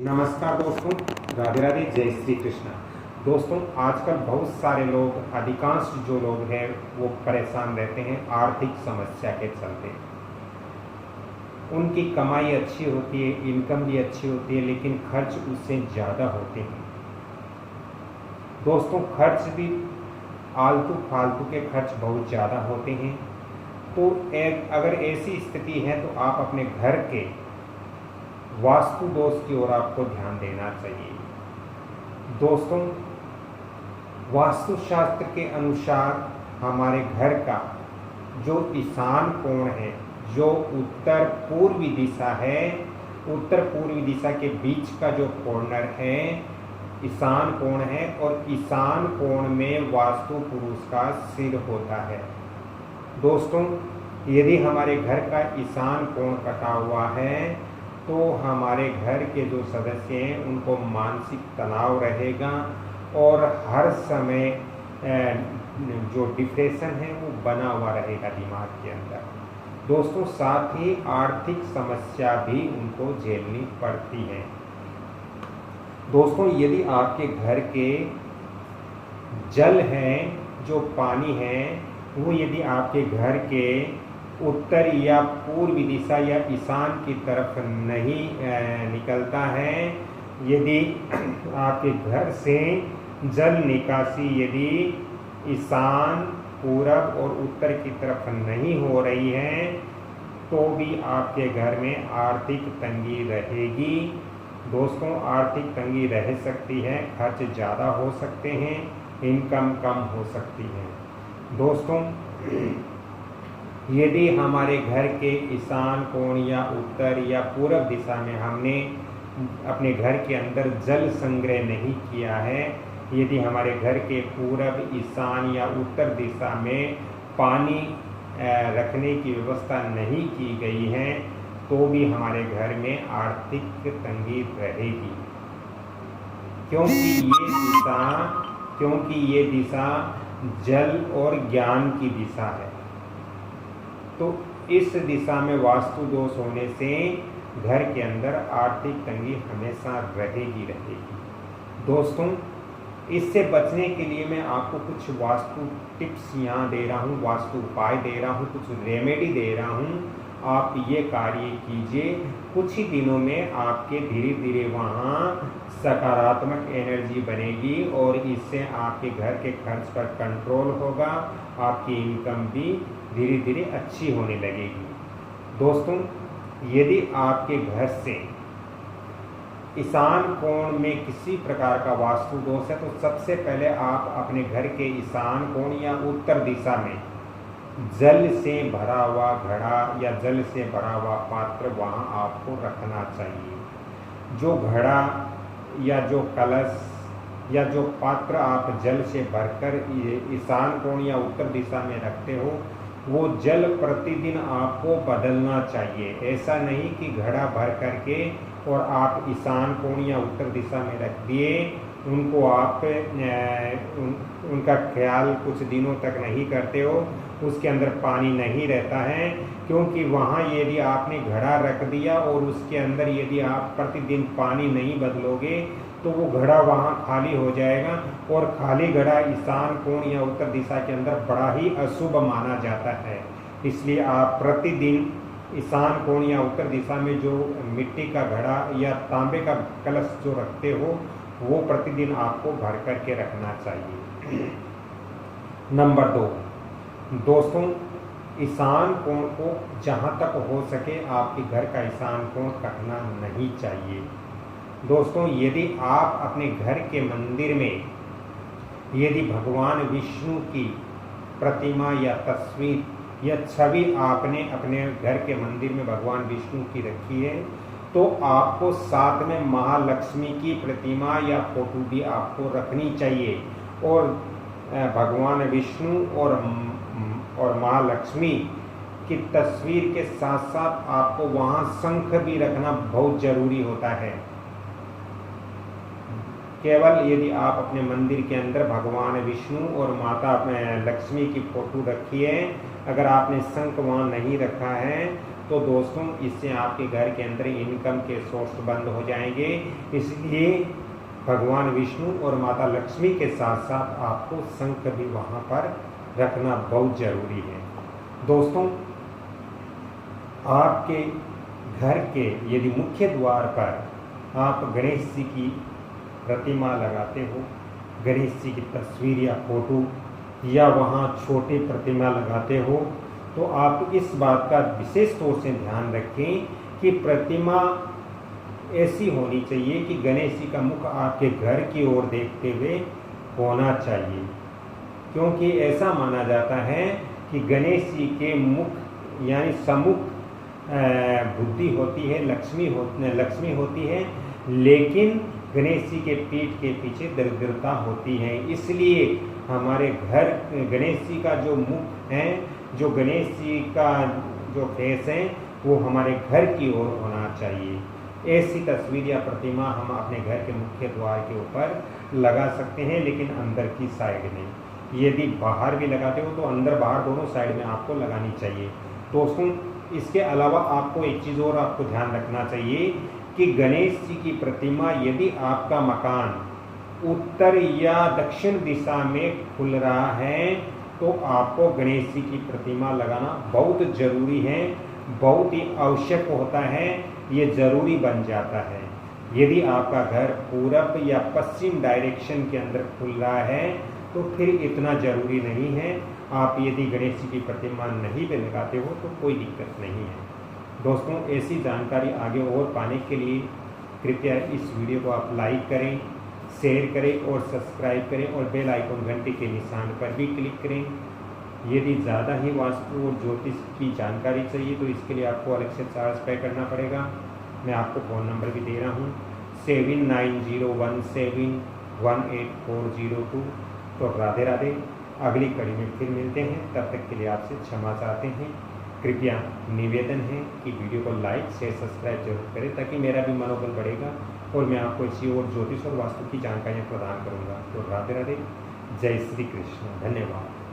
नमस्कार दोस्तों, राधे राधे, जय श्री कृष्णा। दोस्तों, आजकल बहुत सारे लोग, अधिकांश जो लोग हैं वो परेशान रहते हैं आर्थिक समस्या के चलते। उनकी कमाई अच्छी होती है, इनकम भी अच्छी होती है, लेकिन खर्च उससे ज़्यादा होते हैं। दोस्तों, खर्च भी आलतू फालतू के खर्च बहुत ज़्यादा होते हैं। तो अगर ऐसी स्थिति है तो आप अपने घर के वास्तु दोष की ओर आपको ध्यान देना चाहिए। दोस्तों, वास्तुशास्त्र के अनुसार हमारे घर का जो ईशान कोण है, जो उत्तर पूर्वी दिशा है, उत्तर पूर्वी दिशा के बीच का जो कॉर्नर है ईशान कोण है, और ईशान कोण में वास्तु पुरुष का सिर होता है। दोस्तों, यदि हमारे घर का ईशान कोण कटा हुआ है तो हमारे घर के जो सदस्य हैं उनको मानसिक तनाव रहेगा और हर समय जो डिप्रेशन है वो बना हुआ रहेगा दिमाग के अंदर। दोस्तों, साथ ही आर्थिक समस्या भी उनको झेलनी पड़ती है। दोस्तों, यदि आपके घर के जल है, जो पानी है, वो यदि आपके घर के उत्तर या पूर्वी दिशा या ईशान की तरफ नहीं निकलता है, यदि आपके घर से जल निकासी यदि ईशान, पूरब और उत्तर की तरफ नहीं हो रही है तो भी आपके घर में आर्थिक तंगी रहेगी। दोस्तों, आर्थिक तंगी रह सकती है, खर्च ज़्यादा हो सकते हैं, इनकम कम हो सकती है। दोस्तों, यदि हमारे घर के ईशान कोण या उत्तर या पूरब दिशा में हमने अपने घर के अंदर जल संग्रह नहीं किया है, यदि हमारे घर के पूरब, ईशान या उत्तर दिशा में पानी रखने की व्यवस्था नहीं की गई है तो भी हमारे घर में आर्थिक तंगी रहेगी, क्योंकि ये दिशा जल और ज्ञान की दिशा है। तो इस दिशा में वास्तु दोष होने से घर के अंदर आर्थिक तंगी हमेशा रहेगी। दोस्तों, इससे बचने के लिए मैं आपको कुछ वास्तु टिप्स यहाँ दे रहा हूँ, वास्तु उपाय दे रहा हूँ, कुछ रेमेडी दे रहा हूँ। आप ये कार्य कीजिए, कुछ ही दिनों में आपके धीरे धीरे वहाँ सकारात्मक एनर्जी बनेगी और इससे आपके घर के खर्च पर कंट्रोल होगा, आपकी इनकम भी धीरे धीरे अच्छी होने लगेगी। दोस्तों, यदि आपके घर से ईशान कोण में किसी प्रकार का वास्तु दोष है तो सबसे पहले आप अपने घर के ईशान कोण या उत्तर दिशा में जल से भरा हुआ घड़ा या जल से भरा हुआ पात्र वहाँ आपको रखना चाहिए। जो घड़ा या जो कलश या जो पात्र आप जल से भरकर ईशान कोण या उत्तर दिशा में रखते हो, वो जल प्रतिदिन आपको बदलना चाहिए। ऐसा नहीं कि घड़ा भर करके और आप ईशान कोण या उत्तर दिशा में रख दिए, उनको आप उनका ख्याल कुछ दिनों तक नहीं करते हो, उसके अंदर पानी नहीं रहता है, क्योंकि वहाँ यदि आपने घड़ा रख दिया और उसके अंदर यदि आप प्रतिदिन पानी नहीं बदलोगे तो वो घड़ा वहाँ खाली हो जाएगा, और खाली घड़ा ईशान कोण या उत्तर दिशा के अंदर बड़ा ही अशुभ माना जाता है। इसलिए आप प्रतिदिन ईशान कोण या उत्तर दिशा में जो मिट्टी का घड़ा या तांबे का कलश जो रखते हो वो प्रतिदिन आपको भर करके रखना चाहिए। नंबर 2, दोस्तों, ईशान कोण को जहाँ तक हो सके आपके घर का ईशान कोण कटना नहीं चाहिए। दोस्तों, यदि आप अपने घर के मंदिर में यदि भगवान विष्णु की प्रतिमा या तस्वीर या छवि आपने अपने घर के मंदिर में भगवान विष्णु की रखी है तो आपको साथ में महालक्ष्मी की प्रतिमा या फोटो भी आपको रखनी चाहिए, और भगवान विष्णु और महालक्ष्मी की तस्वीर के साथ साथ आपको वहाँ शंख भी रखना बहुत जरूरी होता है। केवल यदि आप अपने मंदिर के अंदर भगवान विष्णु और माता लक्ष्मी की फोटो रखी है, अगर आपने शंख वहाँ नहीं रखा है तो दोस्तों इससे आपके घर के अंदर इनकम के सोर्स बंद हो जाएंगे। इसलिए भगवान विष्णु और माता लक्ष्मी के साथ साथ आपको शंख भी वहाँ पर रखना बहुत जरूरी है। दोस्तों आपके घर के यदि मुख्य द्वार पर आप गणेश जी की प्रतिमा लगाते हो, गणेश जी की तस्वीर या फोटो या वहाँ छोटे प्रतिमा लगाते हो, तो आप इस बात का विशेष तौर से ध्यान रखें कि प्रतिमा ऐसी होनी चाहिए कि गणेश जी का मुख आपके घर की ओर देखते हुए होना चाहिए, क्योंकि ऐसा माना जाता है कि गणेश जी के मुख यानी सम्मुख बुद्धि होती है, लक्ष्मी होती है, लेकिन गणेश जी के पीठ के पीछे दरिद्रता होती है। इसलिए हमारे घर गणेश जी का जो मुख है, जो गणेश जी का जो फेस है, वो हमारे घर की ओर होना चाहिए। ऐसी तस्वीर या प्रतिमा हम अपने घर के मुख्य द्वार के ऊपर लगा सकते हैं, लेकिन अंदर की साइड में। यदि बाहर भी लगाते हो तो अंदर बाहर दोनों साइड में आपको लगानी चाहिए। दोस्तों इसके अलावा आपको एक चीज़ और आपको ध्यान रखना चाहिए कि गणेश जी की प्रतिमा यदि आपका मकान उत्तर या दक्षिण दिशा में खुल रहा है तो आपको गणेश जी की प्रतिमा लगाना बहुत जरूरी है, बहुत ही आवश्यक होता है, ये जरूरी बन जाता है। यदि आपका घर पूरब या पश्चिम डायरेक्शन के अंदर खुल रहा है तो फिर इतना जरूरी नहीं है। आप यदि गणेश जी की प्रतिमा नहीं भी लगाते हो तो कोई दिक्कत नहीं है। दोस्तों ऐसी जानकारी आगे और पाने के लिए कृपया इस वीडियो को आप लाइक करें, शेयर करें और सब्सक्राइब करें और बेल आइकन घंटे के निशान पर भी क्लिक करें। यदि ज़्यादा ही वास्तु और ज्योतिष की जानकारी चाहिए तो इसके लिए आपको अलग से चार्ज पे करना पड़ेगा। मैं आपको फ़ोन नंबर भी दे रहा हूँ 7901718402। तो राधे राधे, अगली कड़ी में फिर मिलते हैं, तब तक के लिए आपसे क्षमा चाहते हैं। कृपया निवेदन है कि वीडियो को लाइक शेयर सब्सक्राइब जरूर करें ताकि मेरा भी मनोबल बढ़ेगा और मैं आपको इसी और ज्योतिष और वास्तु की जानकारियाँ प्रदान करूँगा। तो राधे राधे, जय श्री कृष्ण, धन्यवाद।